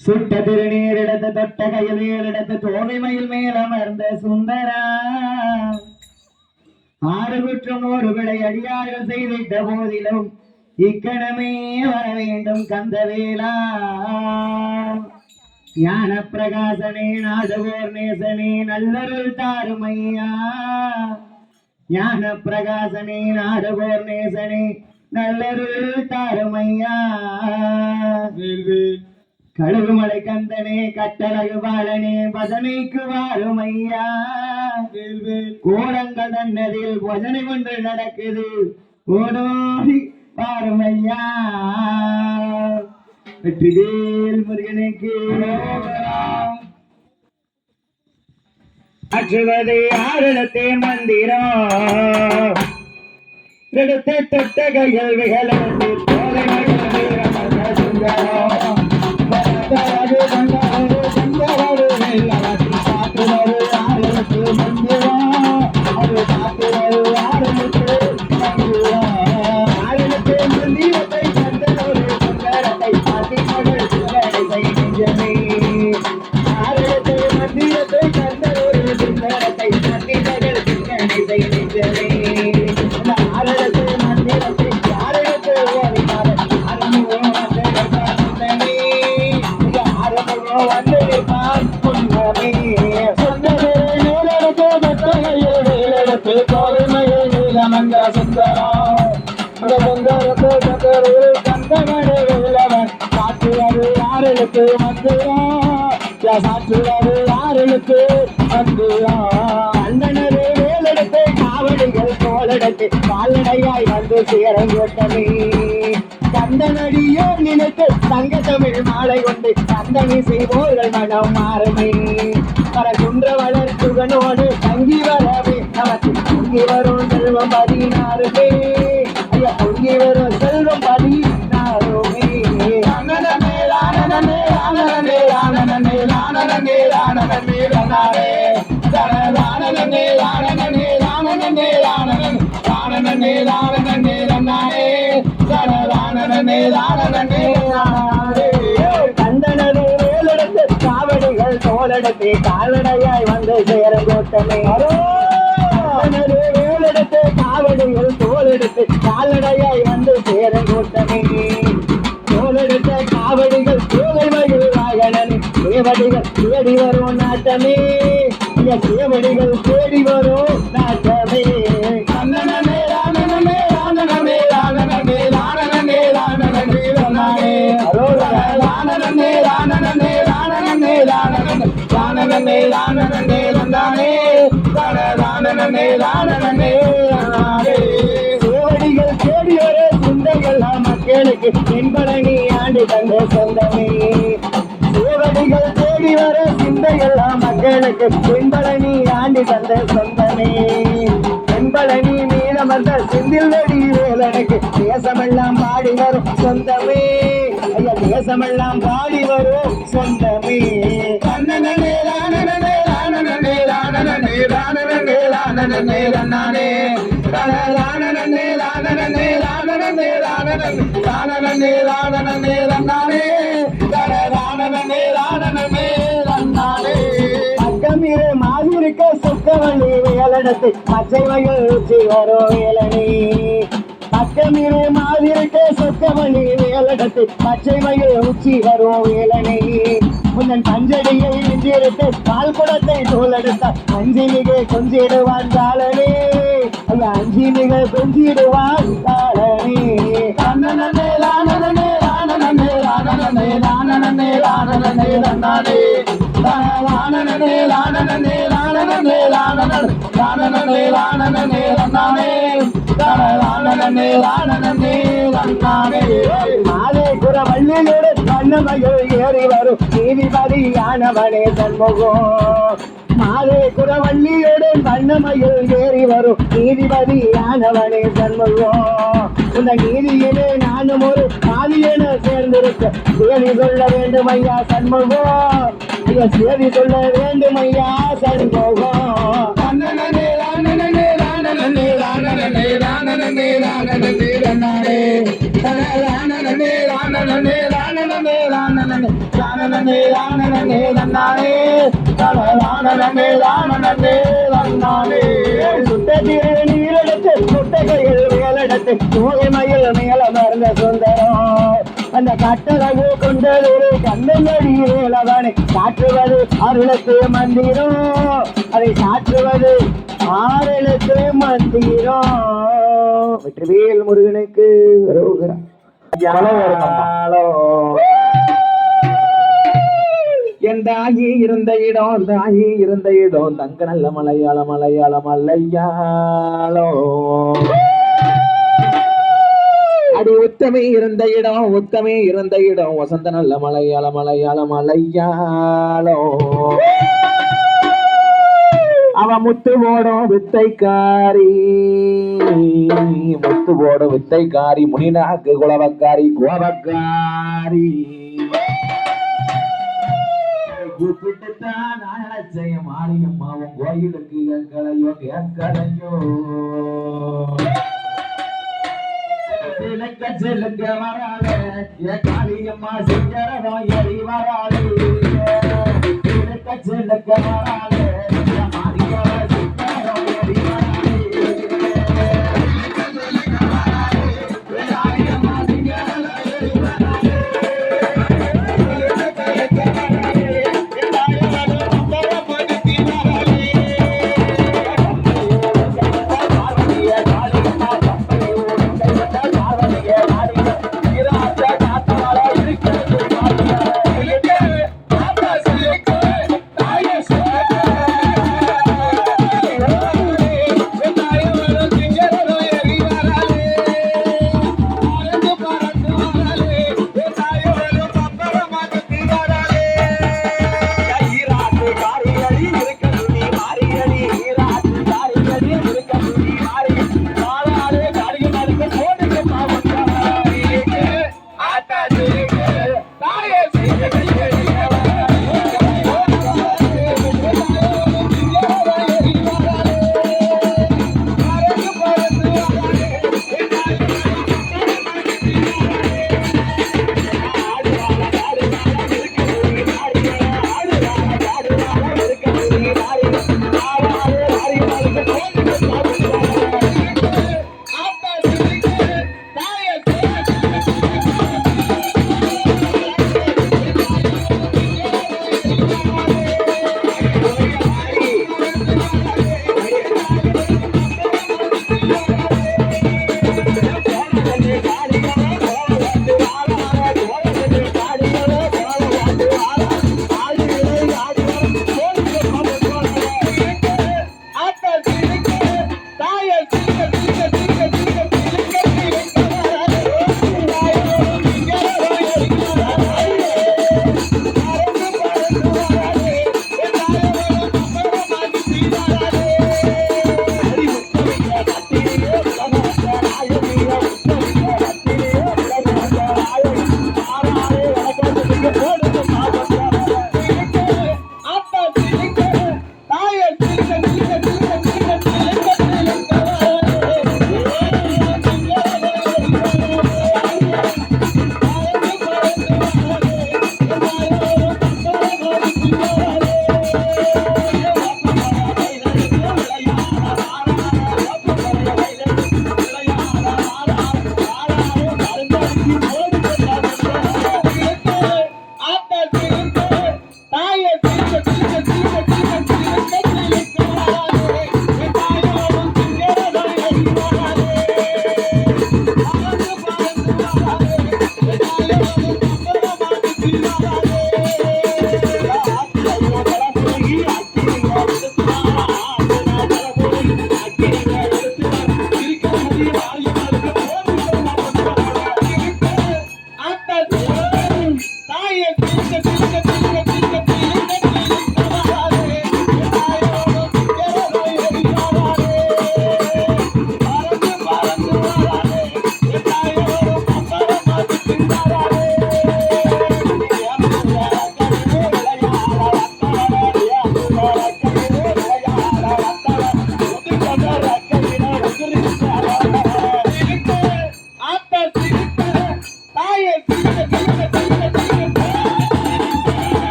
சுட்ட திருநீர் எடுத்து தொட்ட கையில் எடுத்து தோகைமையில் மேலமர்ந்த சுந்தரா ஆறு குற்றம் ஒரு விடை அடியார்கள் செய்திட்ட போதிலும் இக்கணமே வர வேண்டும் கந்தவேலா ஞான பிரகாசனே நாடுவோர் நேசனே நல்லருள் தாருமையா ஞான பிரகாசனே நாடுவோர் நேசனே நல்லருள் தாருமையா கழுகுமலை கந்தனே கட்டழகு பாலனே பதனைக்கு வாருமையா கோடங்கள் தன்னதில் பஜனை ஒன்று நடக்குது ஓடோடி பாருமையா வெற்றிவேல் முருகனுக்கு அச்சுவதை ஆரிடத்தே மந்திரம் எடுத்து தொட்ட கைகள் விகலத்து தோலை காவடிகள் தோளெடுத்து கால்நடையாய் வந்து சேரங்கோட்டமே கந்தனடியோ நினைத்து தங்க தமிழ் மாலை கொண்டு கந்தனி செய்வோர்கள் மனம் மாறுமே பரகுன்ற வளர்த்துகனோடு தங்கி வரவே நமக்கு பொங்கி வரும் செல்வம் 16 ஐயா பொங்கி வரும் செல்வம் 16 கந்தனது வேலெடுத்து காவடிகள் தோளெடுத்து கால்நடையாய் வந்து சேரங்கோட்டமே வேலெடுத்து காவடிகள் தோளெடுத்து கால்நடையாய் வந்து சேரங்கோட்டமே தோளெடுத்த காவடிகள் தோகைமையில் வாகனன் சேவடிகள் தேடி வரும் நாட்டமே சேவடிகள் தேடி வரும் நாட்டமே சேவடிகள் தேடி வர சிந்தைகள் மக்களுக்கு என்பதனை ஆண்டு தந்த சொந்தமே சேவடிகள் தேடி வர சிந்தைகள் மக்களுக்கு என்பதனை ஆண்டு தந்த சொந்தமே என்பதனி மீனமர்ந்த செந்தில் வெடி வேலனுக்கு தேசமெல்லாம் பாடி வரும் சொந்தமே ஐயா தேசமெல்லாம் பாடி வரும் சொந்தமே அக்கமிரு மாதிருக்க சுக்கவள்ளி வேலனத்து பச்சை வயல் ஊற்றி வரும் வேலனி அக்கமிரு மாதிருக்க சொக்கவள்ளி வேலனத்து பச்சை வயல் ஊற்றி வரும் வேலனி முன்னன் பஞ்சடியை இன்றிருத்து கால் குடத்தை தோலெடுத்த அஞ்சிமிகை கொஞ்சிடுவான் காலனே ஐயா அஞ்சிமிகை கொஞ்சிடுவான் காலனே வள்ளியோடு கண்ணமையில் ஏறி வரும் நீதிபதியானவனே சண்முகம் மாதே குரவள்ளியோடு கண்ணமையில் ஏறி வரும் நீதிபதியானவனே சண்முகம் இந்த நீதியிலே நானும் ஒரு பாதியென சேர்ந்திருக்க சேதி சொல்ல வேண்டும் ஐயா சண்முகம் சேதி சொல்ல வேண்டும் ஐயா சண்முகம் அந்த கட்டழகு கொண்டது கண்ணடி வேலவனை காற்றுவது அருளுக்கு மந்திரம் அதை சாற்றுவது ஆறுளுக்கு மந்திரம் வெற்றிவேல் முருகனுக்கு என் தாயி இருந்த இடம் தங்க நல்ல மலையாளம் அடி உத்தமே இருந்த இடம் வசந்த நல்ல மலையாளம் அவ முத்து போடும் வித்தைக்காரி முனிநாக்கு குலவக்காரி கோபக்காரி கூப்பிட்டுத்தான் அழைச்சைய மாரியம்மாவும் கோயிலுக்கு கேட்கலையோ சிலுக்க வராத காளியம்மா சிங்கரதோ எரி வராது சிலுக்க வராத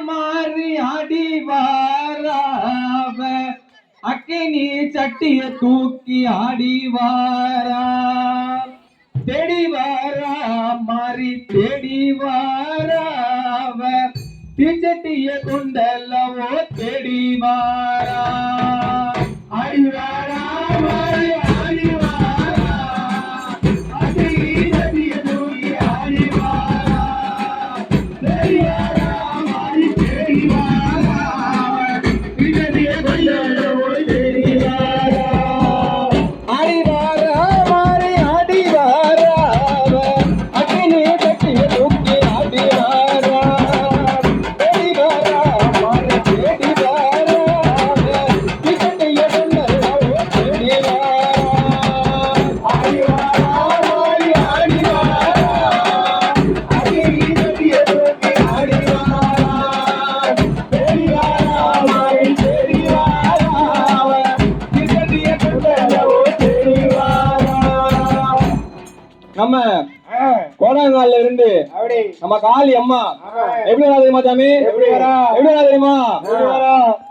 மாறி ஆடிவாராவ அக்கினி சட்டிய தூக்கி ஆடிவாரா தேடி வாரா மாறி தேடி வாராவ தீச்சட்டிய கொண்டல்லவோ தேடி வாரா ஆடிவாரா மாறி ஆடிவாரா அக்கினி சட்டிய தூக்கி ஆடிவாரா தேடி வாரா மாறி தேடி வாரா தீச்சட்டிய கொண்டல்லவோ தேடி வாரா ஆடிவாரா மாறி ஆடிவாரா அக்கினி சட்டிய தூக்கி ஆடிவாரா தேடி வாரா மாறி தேடி வாரா தீச்சட்டிய கொண்டல்லவோ தேடி வாரா ஆடிவாரா மாறி ஆடிவாரா அக்கினி சட்டிய தூக்கி ஆடிவாரா தேடி வாரா மாறி தேடி வாரா தீச்சட்டிய கொண்டல்லவோ தேடி வாரா. நம்ம கோடாங்கால்ல இருந்து நம்ம காளி அம்மா எப்படி வரா தெரியுமா சாமி? எப்படி வரா தெரியுமா?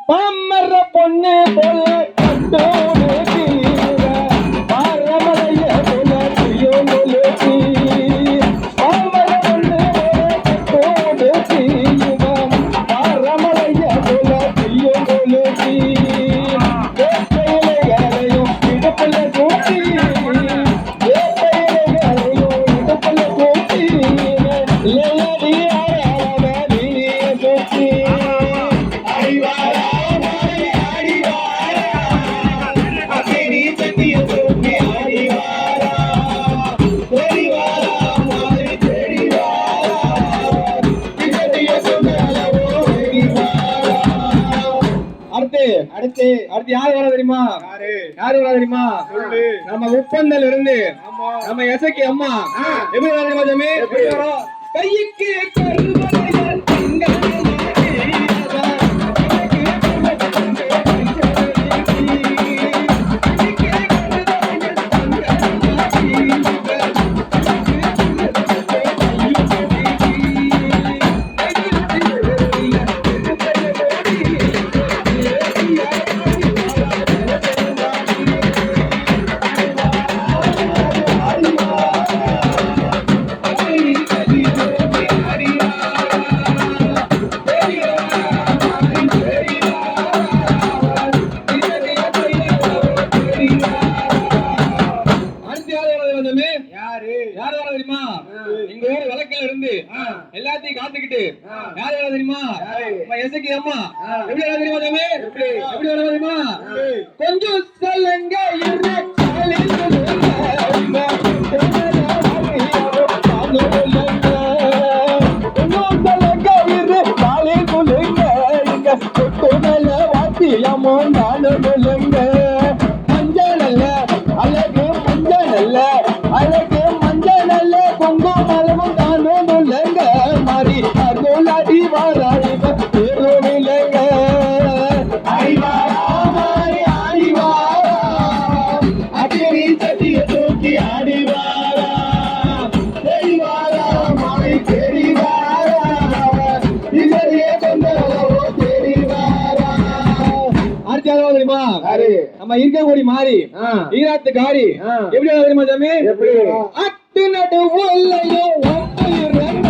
பாமர பொண்ணு போல கட்டோடு தீர பாரமலைய போல தீயோடு தீ பாமர பொண்ணு போல கட்டோடு தீர பாரமலைய போல தீயோடு தீ வேட்டையிலையும் இடுப்புல கூட்டி வேட்டையிலையும் இடுப்புல கூட்டி லல்லடி ஆராவ நீ சுத்தி ஆடிவாரா மாறி ஆடிவாரா அக்கினி சட்டிய தூக்கி ஆடிவாரா தேடி வாரா மாறி தேடி வாரா தீச்சட்டிய கொண்டல்லவோ தேடி வாரா. அடுத்து யார் வர தெரியுமா? யாரு வர தெரியுமா? நம்ம உப்பந்தல் இருந்து நம்ம எசக்கி அம்மா எப்படி வர தெரியுமா சாமி? கைக்கு கருவளையல் திங்கள் யாரு வர தெரியுமா? எங்க ஊர் விளக்குல இருந்து எல்லாத்தையும் காத்துக்கிட்டு யாரு வர தெரியுமா? நம்ம எசக்கி அம்மா எப்படி வர தெரியுமா சாமி? எப்படி வர தெரியுமா? கொஞ்சம் சொல்லுங்க மஞ்சள் அல்ல அழகு மஞ்சள் அல்ல அழகு மஞ்சள் அல்ல குங்குமலமும் தானும் இல்லைங்க மாறி அருளாடி வாராயிங்க தேரும் இல்லைங்க ஆடிவாரா மாறி ஆடிவாரா அக்கினி சட்டிய தூக்கி ஆடிவாரா தேடி வாரா மாறி தேடி வாரா தீச்சட்டிய கொண்டல்லவோ தேடி வாரா. அடுத்து யாராவது தெரியுமா? நம்ம இருக்கக்கூடிய மாறி ஈராத்து காரி எப்படி தெரியுமா சாமி? அட்டு நடு உள்ளையோ ஒப்பு இறங்க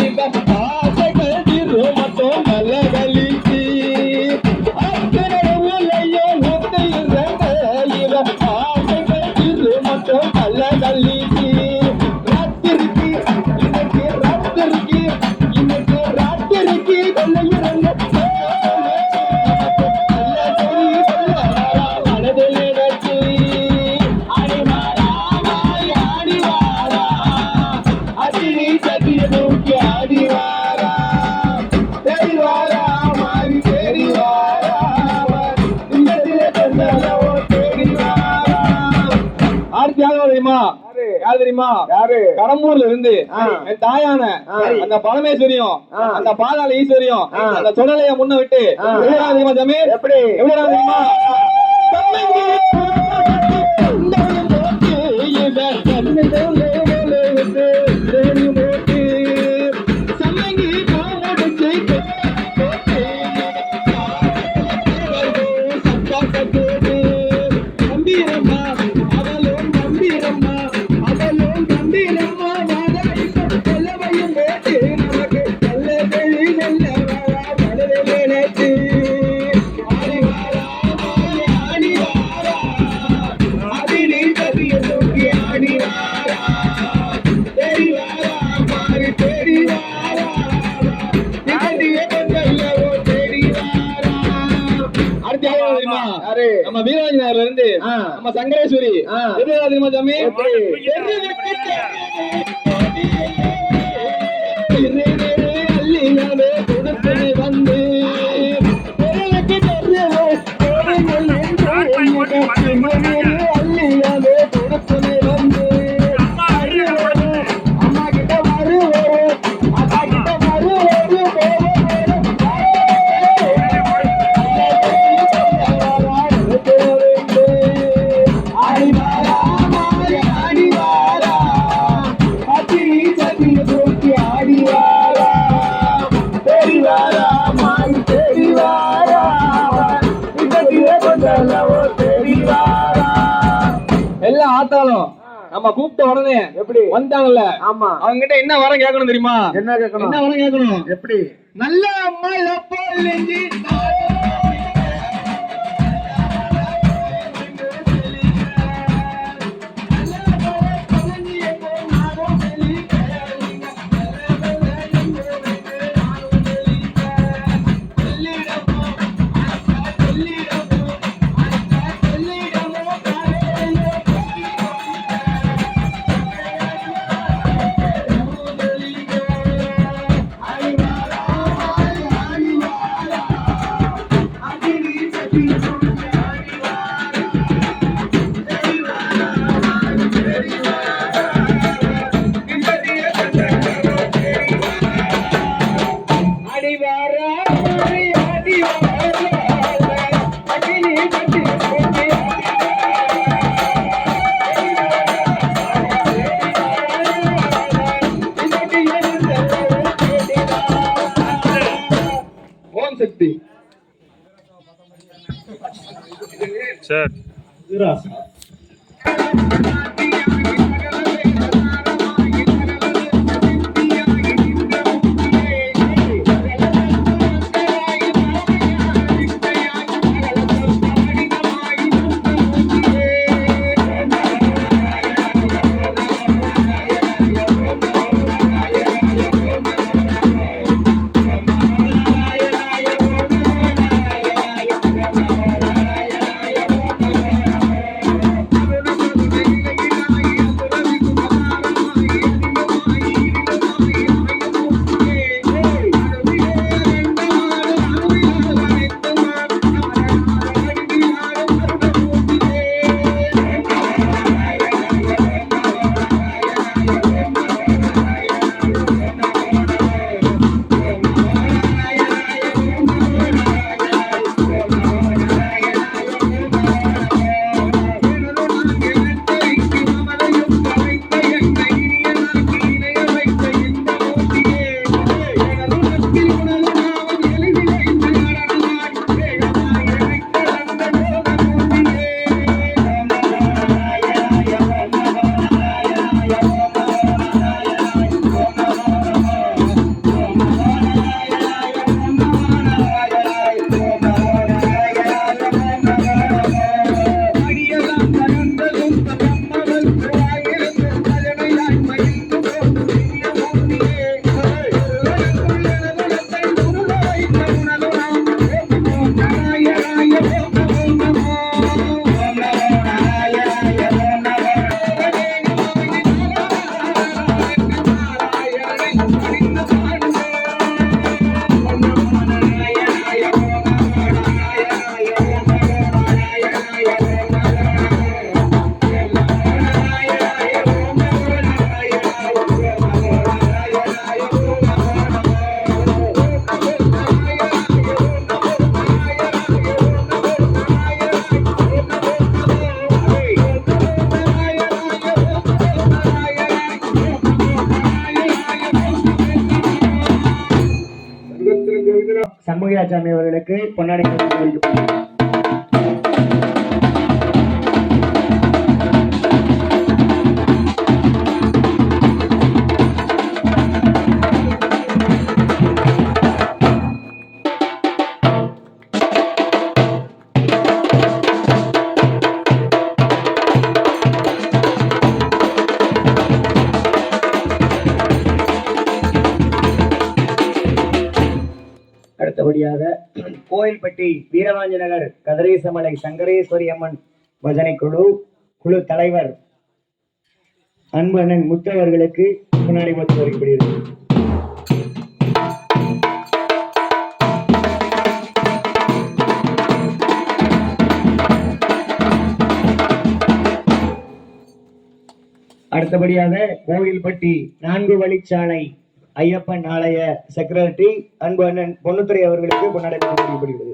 இவ ஆசைகள் திரு மட்டும் நல்ல கலிச்சி அட்டு நடு உள்ளையோ ஒப்பு இறங்க இவ ஆசைகள் திரு மட்டும் நல்ல கலிச்சி ராத்திரிக்கு இன்னைக்கு ராத்திரிக்கு இன்னைக்கு ராத்திரிக்கு கொள்ள இறங்க அக்கினி சட்டிய யார் தெரியுமா? யாரு? கடம்பூர்ல இருந்து என் தாயான அந்த பரமேஸ்வரியும் அந்த பாதாள ஈஸ்வரியும் அந்த சுடலைய முன்ன விட்டு எப்படிடா தெரியுமா சாமி? எப்படிடா தெரியுமா? நம்ம வீராஞ்சனார்ல இருந்து நம்ம சங்கரேஸ்வரி எப்படிடா தெரியுமா சாமி? வந்து அம்மா கிட்ட எல்லா ஆத்தாலும் நம்ம கூப்பிட்ட உடனே எப்படி வந்தாங்கல்ல? ஆமா, அவங்க கிட்ட என்ன வரம் கேட்கணும் தெரியுமா? என்ன கேட்கணும்? என்ன வரம் கேட்கணும்? எப்படி? நல்ல அம்மா ஓம் சக்தி. சார் சூர்யாசாமி அவர்களுக்கு பொன்னாடை போட்டி அடுத்தபடியாக கோயில்பட்டி வீரவாஞ்சி நகர் கதிரேசமலை சங்கரேஸ்வரி அம்மன் பஜனை குழு தலைவர் அன்பு அண்ணன் முத்து அவர்களுக்கு முன்னாடி வந்து வருகிறது. அடுத்தபடியாக கோயில்பட்டி 4 வழிச்சாலை ஐயப்பன் ஆலய செக்ரட்டரி அன்பு அண்ணன் பொன்னுத்துறை அவர்களுக்கு பொன்னாடை வழங்கப்படுகிறது.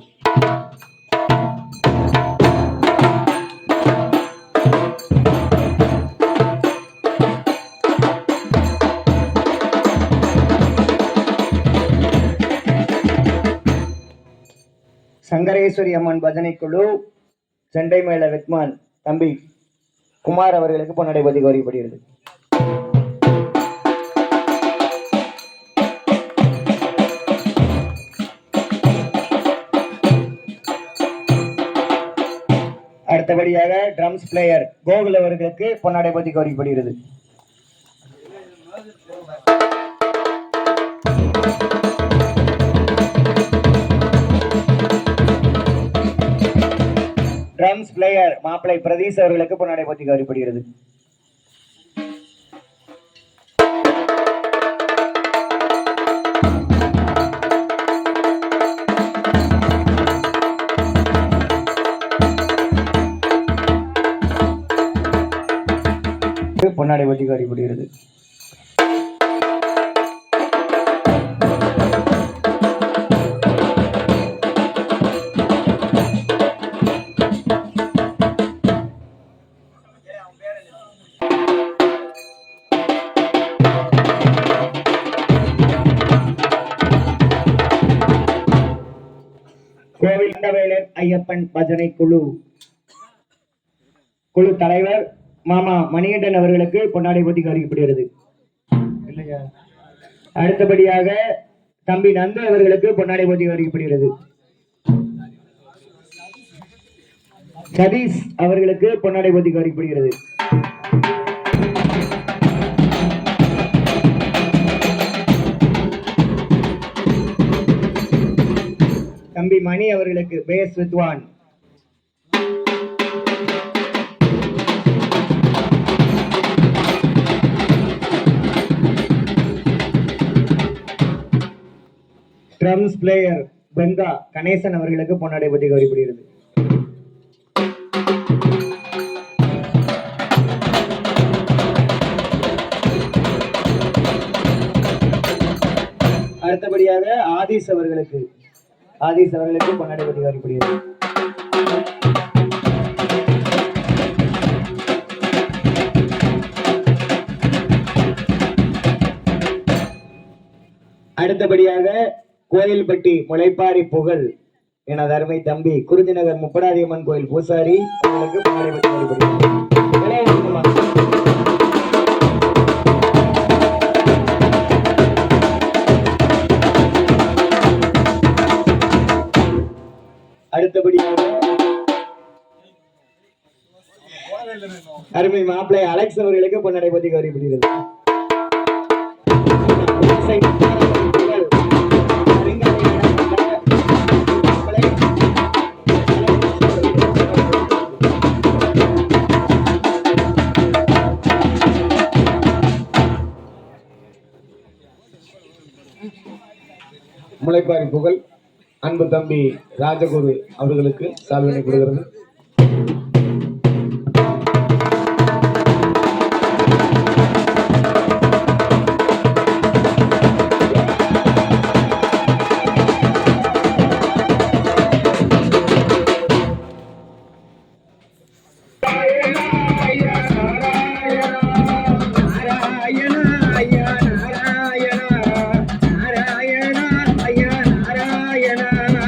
சங்கரேஸ்வரி அம்மன் பஜனை குழு செண்டை மேல வித்மான் தம்பி குமார் அவர்களுக்கு பொன்னாடை வழங்கப்படுகிறது. அடுத்தபடியாக ட்ரம்ஸ் பிளேயர் கோகுல் அவர்களுக்கு பொன்னாடை பற்றி கோரிக்கப்படுகிறது. ட்ரம்ஸ் பிளேயர் மாப்பிளை பிரதீஷ் அவர்களுக்கு பொன்னாடை பற்றி கோரிக்கப்படுகிறது. பொன்னாடை பற்றி கோரிக்கப்படுகிறது. கோவிந்தவேலர் ஐயப்பன் பஜனை குழு தலைவர் மாமா மணிகண்டன் அவர்களுக்கு பொன்னாடை போட்டி அறிவிக்கப்படுகிறது. அடுத்தபடியாக தம்பி நந்து அவர்களுக்கு பொன்னாடை போட்டி அறிவிக்கப்படுகிறது. சதீஷ் அவர்களுக்கு பொன்னாடை போட்டி அறிவிக்கப்படுகிறது. தம்பி மணி அவர்களுக்கு பேஸ் வித்வான். ட்ரம்ஸ் பிளேயர் பெங்கா கணேசன் அவர்களுக்கு பொன்னாடை பற்றி கௌரவிக்கப்படுகிறது. அடுத்தபடியாக ஆதீஷ் அவர்களுக்கு பொன்னாடை பற்றி கௌரவிக்கப்படுகிறது. அடுத்தபடியாக கோயில்பட்டி முளைப்பாரி புகழ் எனது அருமை தம்பி குறிஞ்சிநகர் முப்படாதியம்மன் கோயில் பூசாரி அவர்களுக்கு பொன்னாடை பற்றி கௌரவிக்கப்படுகிறது. அடுத்தபடியாக அருமை மாப்பிள்ளை அலெக்ஸ் அவர்களுக்கு பொன்னாடை பற்றி கௌரவிக்கப்படுகிறது. முளைப்பாரி புகழ் அன்பு தம்பி ராஜகுரு அவர்களுக்கு சால்வினை கொடுக்கிறது. நாராயண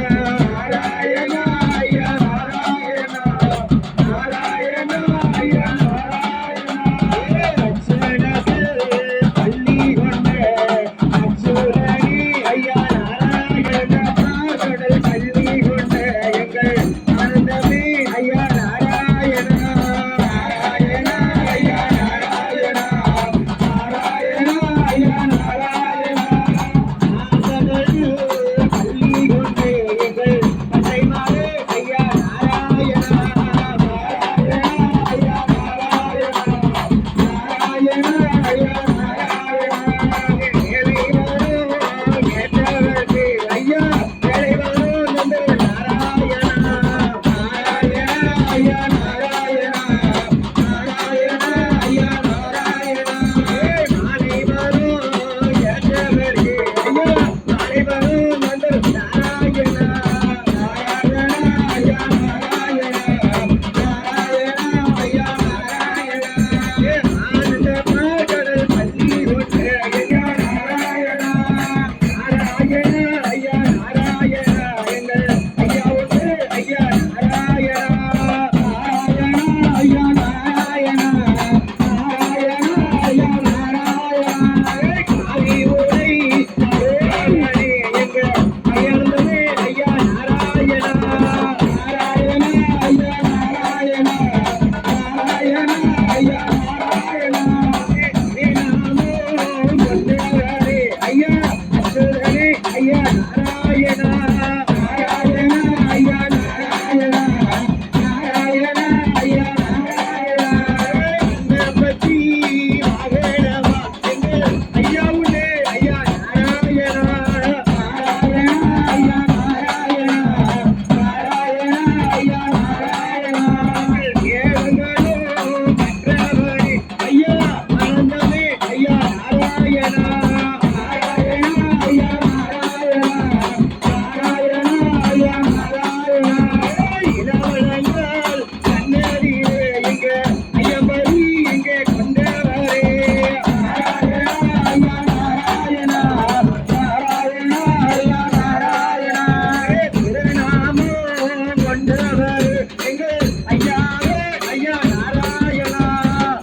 வந்தவர் எங்கள் ஐயாவே ஐயா நாராயணா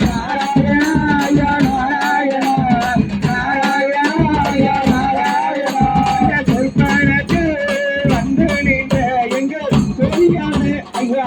நாராயணா ஐயா நாராயணா நாராயணா ஐயா நாராயணா இந்த சொற்பனத்தில் வந்து நின்ற எங்கள் சொல்லியாமே ஐயா